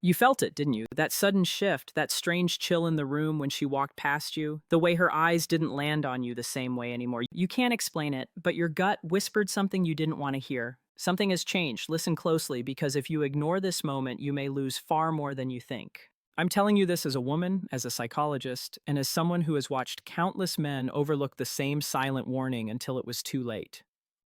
You felt it, didn't you? That sudden shift, that strange chill in the room when she walked past you, the way her eyes didn't land on you the same way anymore. You can't explain it, but your gut whispered something you didn't want to hear. Something has changed. Listen closely, because if you ignore this moment, you may lose far more than you think. I'm telling you this as a woman, as a psychologist, and as someone who has watched countless men overlook the same silent warning until it was too late.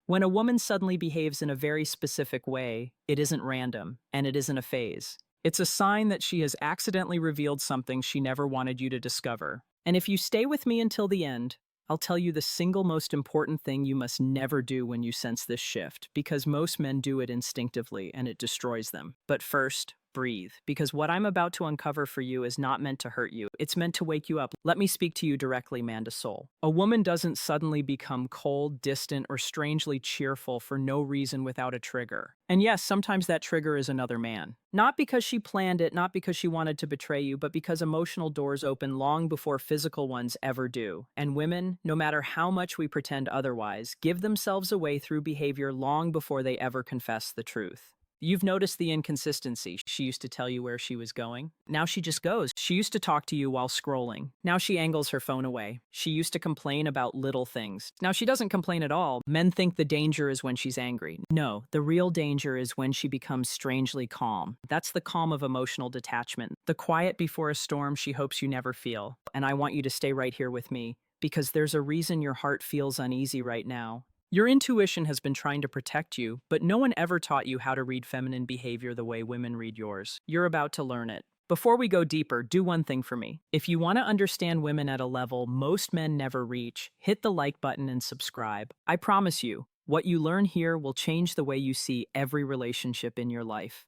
When a woman suddenly behaves in a very specific way, it isn't random, and it isn't a phase. It's a sign that she has accidentally revealed something she never wanted you to discover. And if you stay with me until the end, I'll tell you the single most important thing you must never do when you sense this shift, because most men do it instinctively and it destroys them. But first, breathe, because what I'm about to uncover for you is not meant to hurt you. It's meant to wake you up. Let me speak to you directly, man to soul. A woman doesn't suddenly become cold, distant, or strangely cheerful for no reason without a trigger. And yes, sometimes that trigger is another man. Not because she planned it, not because she wanted to betray you, but because emotional doors open long before physical ones ever do. And women, no matter how much we pretend otherwise, give themselves away through behavior long before they ever confess the truth. You've noticed the inconsistency. She used to tell you where she was going. Now she just goes. She used to talk to you while scrolling. Now she angles her phone away. She used to complain about little things. Now she doesn't complain at all. Men think the danger is when she's angry. No, the real danger is when she becomes strangely calm. That's the calm of emotional detachment. The quiet before a storm she hopes you never feel. And I want you to stay right here with me, because there's a reason your heart feels uneasy right now. Your intuition has been trying to protect you, but no one ever taught you how to read feminine behavior the way women read yours. You're about to learn it. Before we go deeper, do one thing for me. If you want to understand women at a level most men never reach, hit the like button and subscribe. I promise you, what you learn here will change the way you see every relationship in your life.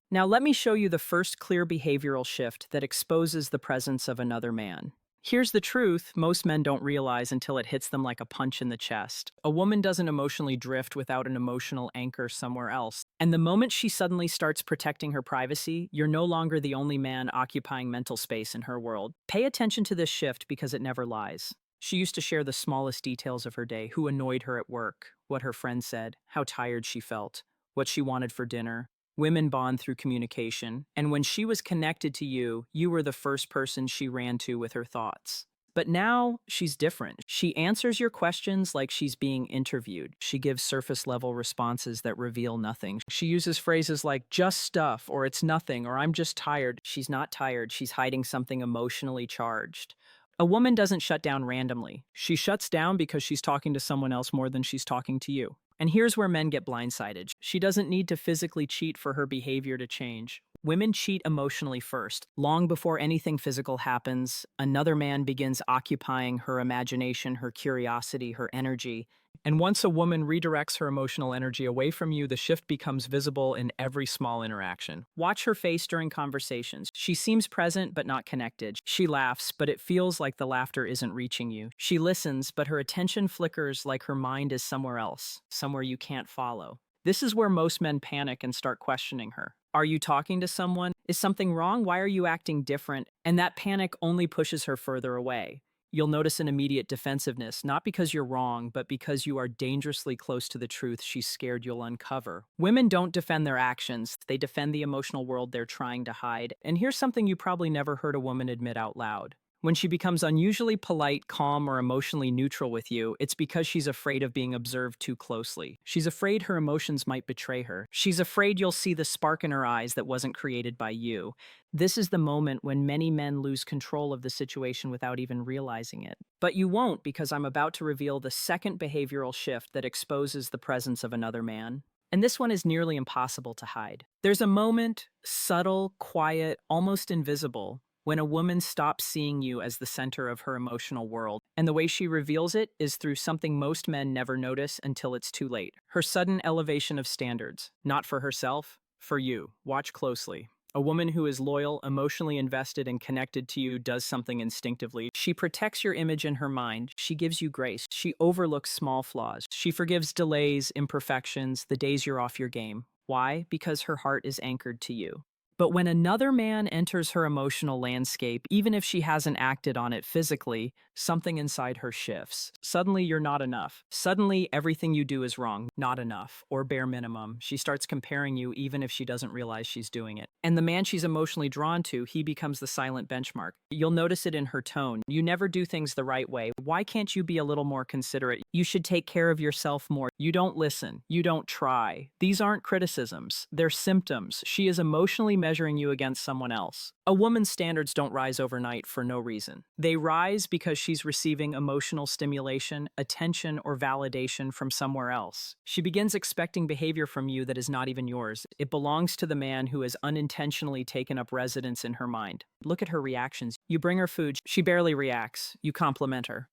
Now let me show you the first clear behavioral shift that exposes the presence of another man. Here's the truth most men don't realize until it hits them like a punch in the chest. A woman doesn't emotionally drift without an emotional anchor somewhere else. And the moment she suddenly starts protecting her privacy, you're no longer the only man occupying mental space in her world. Pay attention to this shift, because it never lies. She used to share the smallest details of her day: who annoyed her at work, what her friend said, how tired she felt, what she wanted for dinner. Women bond through communication, and when she was connected to you, you were the first person she ran to with her thoughts. But now, she's different. She answers your questions like she's being interviewed. She gives surface-level responses that reveal nothing. She uses phrases like, just stuff, or it's nothing, or I'm just tired. She's not tired, she's hiding something emotionally charged. A woman doesn't shut down randomly. She shuts down because she's talking to someone else more than she's talking to you. And here's where men get blindsided. She doesn't need to physically cheat for her behavior to change. Women cheat emotionally first. Long before anything physical happens, another man begins occupying her imagination, her curiosity, her energy. And once a woman redirects her emotional energy away from you, the shift becomes visible in every small interaction. Watch her face during conversations. She seems present but not connected. She laughs, but it feels like the laughter isn't reaching you. She listens, but her attention flickers like her mind is somewhere else, somewhere you can't follow. This is where most men panic and start questioning her. Are you talking to someone? Is something wrong? Why are you acting different? And that panic only pushes her further away. You'll notice an immediate defensiveness, not because you're wrong, but because you are dangerously close to the truth she's scared you'll uncover. Women don't defend their actions, they defend the emotional world they're trying to hide. And here's something you probably never heard a woman admit out loud. When she becomes unusually polite, calm, or emotionally neutral with you, it's because she's afraid of being observed too closely. She's afraid her emotions might betray her. She's afraid you'll see the spark in her eyes that wasn't created by you. This is the moment when many men lose control of the situation without even realizing it. But you won't, because I'm about to reveal the second behavioral shift that exposes the presence of another man. And this one is nearly impossible to hide. There's a moment, subtle, quiet, almost invisible, when a woman stops seeing you as the center of her emotional world. And the way she reveals it is through something most men never notice until it's too late. Her sudden elevation of standards. Not for herself, for you. Watch closely. A woman who is loyal, emotionally invested, and connected to you does something instinctively. She protects your image in her mind. She gives you grace. She overlooks small flaws. She forgives delays, imperfections, the days you're off your game. Why? Because her heart is anchored to you. But when another man enters her emotional landscape, even if she hasn't acted on it physically, something inside her shifts. Suddenly, you're not enough. Suddenly, everything you do is wrong, not enough, or bare minimum. She starts comparing you even if she doesn't realize she's doing it. And the man she's emotionally drawn to, he becomes the silent benchmark. You'll notice it in her tone. You never do things the right way. Why can't you be a little more considerate? You should take care of yourself more. You don't listen. You don't try. These aren't criticisms. They're symptoms. She is emotionally measuring you against someone else. A woman's standards don't rise overnight for no reason. They rise because she's receiving emotional stimulation, attention, or validation from somewhere else. She begins expecting behavior from you that is not even yours. It belongs to the man who has unintentionally taken up residence in her mind. Look at her reactions. You bring her food, she barely reacts. You compliment her.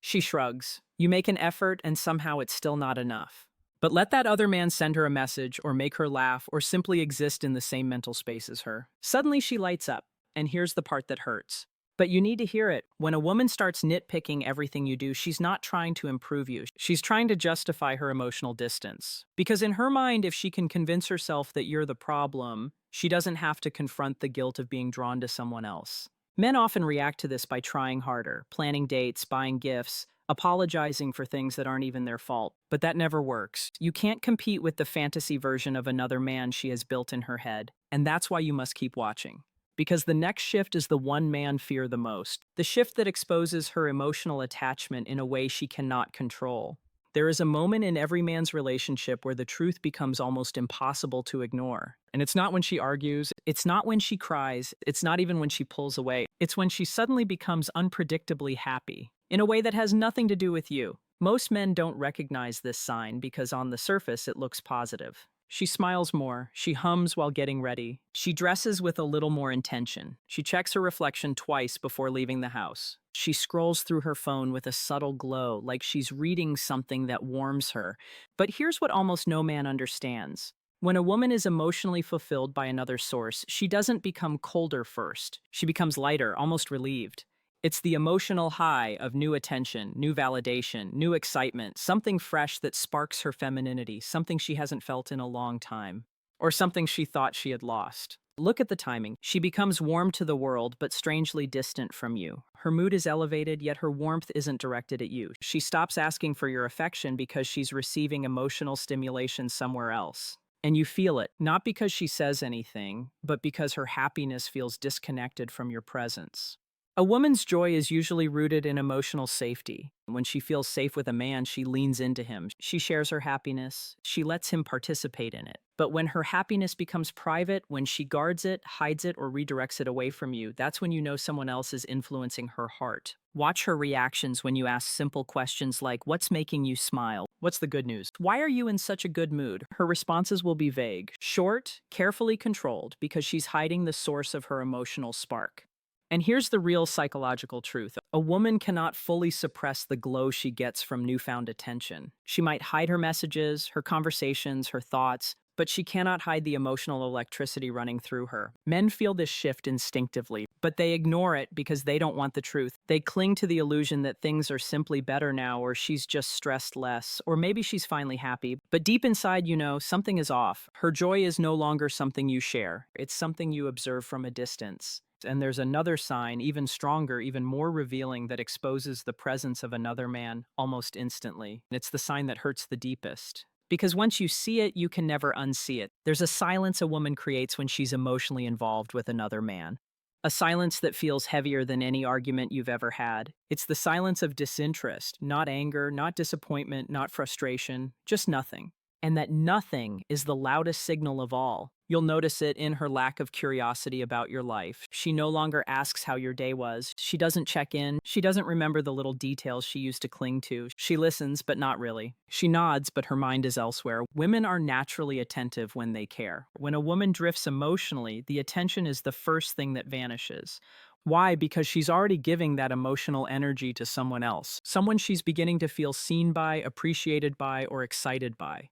She shrugs. You make an effort, and somehow it's still not enough. But let that other man send her a message, or make her laugh, or simply exist in the same mental space as her. Suddenly she lights up, and here's the part that hurts. But you need to hear it. When a woman starts nitpicking everything you do, she's not trying to improve you. She's trying to justify her emotional distance. Because in her mind, if she can convince herself that you're the problem, she doesn't have to confront the guilt of being drawn to someone else. Men often react to this by trying harder, planning dates, buying gifts, apologizing for things that aren't even their fault. But that never works. You can't compete with the fantasy version of another man she has built in her head. And that's why you must keep watching. Because the next shift is the one man fear the most. The shift that exposes her emotional attachment in a way she cannot control. There is a moment in every man's relationship where the truth becomes almost impossible to ignore. And it's not when she argues, it's not when she cries, it's not even when she pulls away. It's when she suddenly becomes unpredictably happy, in a way that has nothing to do with you. Most men don't recognize this sign because on the surface it looks positive. She smiles more, she hums while getting ready, she dresses with a little more intention, she checks her reflection twice before leaving the house. She scrolls through her phone with a subtle glow, like she's reading something that warms her. But here's what almost no man understands. When a woman is emotionally fulfilled by another source, she doesn't become colder first. She becomes lighter, almost relieved. It's the emotional high of new attention, new validation, new excitement, something fresh that sparks her femininity, something she hasn't felt in a long time, or something she thought she had lost. Look at the timing. She becomes warm to the world, but strangely distant from you. Her mood is elevated, yet her warmth isn't directed at you. She stops asking for your affection because she's receiving emotional stimulation somewhere else. And you feel it, not because she says anything, but because her happiness feels disconnected from your presence. A woman's joy is usually rooted in emotional safety. When she feels safe with a man, she leans into him. She shares her happiness. She lets him participate in it. But when her happiness becomes private, when she guards it, hides it, or redirects it away from you, that's when you know someone else is influencing her heart. Watch her reactions when you ask simple questions like, "What's making you smile? What's the good news? Why are you in such a good mood?" Her responses will be vague, short, carefully controlled, because she's hiding the source of her emotional spark. And here's the real psychological truth. A woman cannot fully suppress the glow she gets from newfound attention. She might hide her messages, her conversations, her thoughts, but she cannot hide the emotional electricity running through her. Men feel this shift instinctively, but they ignore it because they don't want the truth. They cling to the illusion that things are simply better now, or she's just stressed less, or maybe she's finally happy. But deep inside, you know, something is off. Her joy is no longer something you share. It's something you observe from a distance. And there's another sign, even stronger, even more revealing, that exposes the presence of another man almost instantly. It's the sign that hurts the deepest. Because once you see it, you can never unsee it. There's a silence a woman creates when she's emotionally involved with another man. A silence that feels heavier than any argument you've ever had. It's the silence of disinterest, not anger, not disappointment, not frustration, just nothing. And that nothing is the loudest signal of all. You'll notice it in her lack of curiosity about your life. She no longer asks how your day was. She doesn't check in. She doesn't remember the little details she used to cling to. She listens, but not really. She nods, but her mind is elsewhere. Women are naturally attentive when they care. When a woman drifts emotionally, the attention is the first thing that vanishes. Why? Because she's already giving that emotional energy to someone else. Someone she's beginning to feel seen by, appreciated by, or excited by.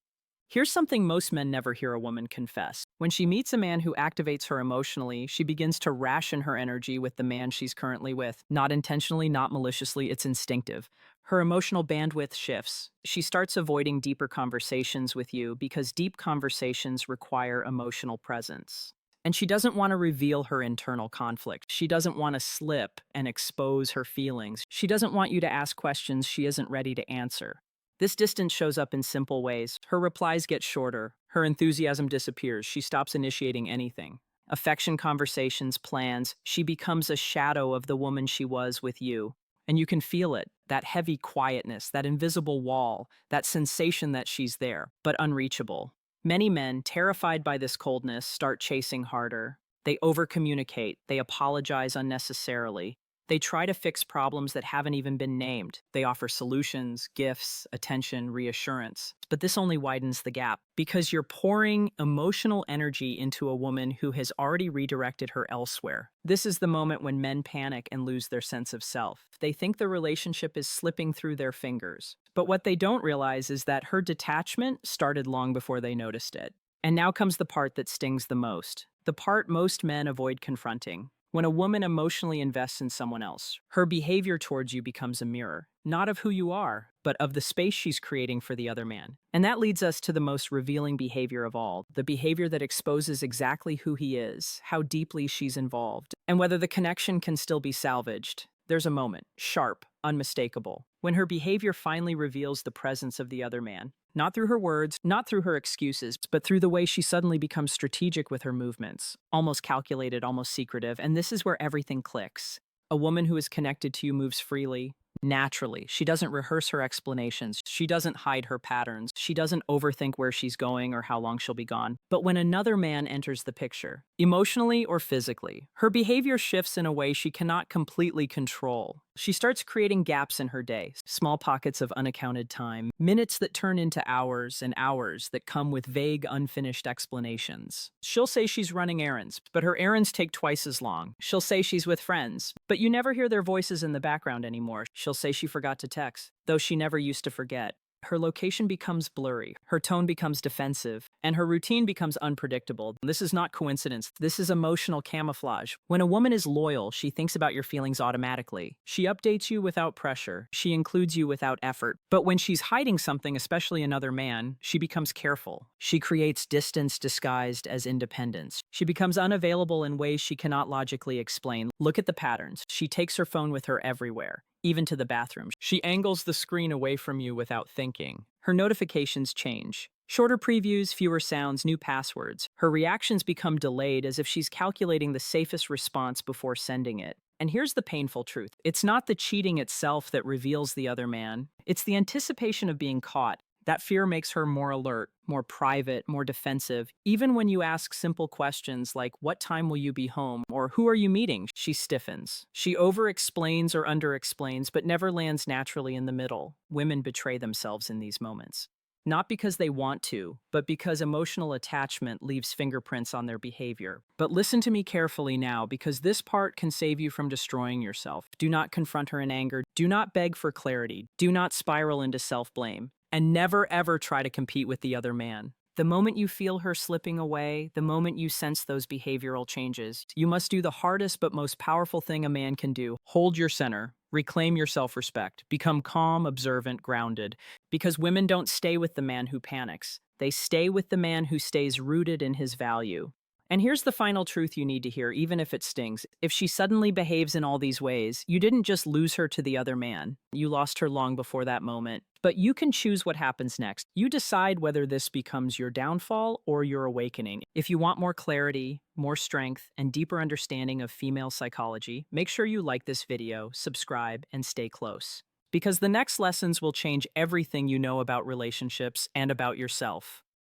Here's something most men never hear a woman confess. When she meets a man who activates her emotionally, she begins to ration her energy with the man she's currently with. Not intentionally, not maliciously, it's instinctive. Her emotional bandwidth shifts. She starts avoiding deeper conversations with you because deep conversations require emotional presence. And she doesn't want to reveal her internal conflict. She doesn't want to slip and expose her feelings. She doesn't want you to ask questions she isn't ready to answer. This distance shows up in simple ways. Her replies get shorter. Her enthusiasm disappears. She stops initiating anything. Affection conversations, plans. She becomes a shadow of the woman she was with you. And you can feel it, that heavy quietness, that invisible wall, that sensation that she's there, but unreachable. Many men, terrified by this coldness, start chasing harder. They overcommunicate. They apologize unnecessarily. They try to fix problems that haven't even been named. They offer solutions, gifts, attention, reassurance. But this only widens the gap because you're pouring emotional energy into a woman who has already redirected her elsewhere. This is the moment when men panic and lose their sense of self. They think the relationship is slipping through their fingers. But what they don't realize is that her detachment started long before they noticed it. And now comes the part that stings the most, the part most men avoid confronting. When a woman emotionally invests in someone else, her behavior towards you becomes a mirror, not of who you are, but of the space she's creating for the other man. And that leads us to the most revealing behavior of all, the behavior that exposes exactly who he is, how deeply she's involved, and whether the connection can still be salvaged. There's a moment, sharp, unmistakable, when her behavior finally reveals the presence of the other man. Not through her words, not through her excuses, but through the way she suddenly becomes strategic with her movements, almost calculated, almost secretive, and this is where everything clicks. A woman who is connected to you moves freely, naturally. She doesn't rehearse her explanations. She doesn't hide her patterns. She doesn't overthink where she's going or how long she'll be gone. But when another man enters the picture, emotionally or physically, her behavior shifts in a way she cannot completely control. She starts creating gaps in her day, small pockets of unaccounted time, minutes that turn into hours and hours that come with vague, unfinished explanations. She'll say she's running errands, but her errands take twice as long. She'll say she's with friends, but you never hear their voices in the background anymore. She'll say she forgot to text, though she never used to forget. Her location becomes blurry, her tone becomes defensive, and her routine becomes unpredictable. This is not coincidence. This is emotional camouflage. When a woman is loyal, she thinks about your feelings automatically. She updates you without pressure. She includes you without effort. But when she's hiding something, especially another man, she becomes careful. She creates distance disguised as independence. She becomes unavailable in ways she cannot logically explain. Look at the patterns. She takes her phone with her everywhere, even to the bathroom. She angles the screen away from you without thinking. Her notifications change. Shorter previews, fewer sounds, new passwords. Her reactions become delayed as if she's calculating the safest response before sending it. And here's the painful truth. It's not the cheating itself that reveals the other man. It's the anticipation of being caught. That fear makes her more alert, more private, more defensive. Even when you ask simple questions like, "What time will you be home?" or "Who are you meeting?" she stiffens. She over-explains or under-explains, but never lands naturally in the middle. Women betray themselves in these moments. Not because they want to, but because emotional attachment leaves fingerprints on their behavior. But listen to me carefully now, because this part can save you from destroying yourself. Do not confront her in anger. Do not beg for clarity. Do not spiral into self-blame. And never ever try to compete with the other man. The moment you feel her slipping away, the moment you sense those behavioral changes, you must do the hardest but most powerful thing a man can do. Hold your center. Reclaim your self-respect. Become calm, observant, grounded. Because women don't stay with the man who panics. They stay with the man who stays rooted in his value. And here's the final truth you need to hear, even if it stings. If she suddenly behaves in all these ways, you didn't just lose her to the other man. You lost her long before that moment. But you can choose what happens next. You decide whether this becomes your downfall or your awakening. If you want more clarity, more strength, and deeper understanding of female psychology, make sure you like this video, subscribe, and stay close. Because the next lessons will change everything you know about relationships and about yourself.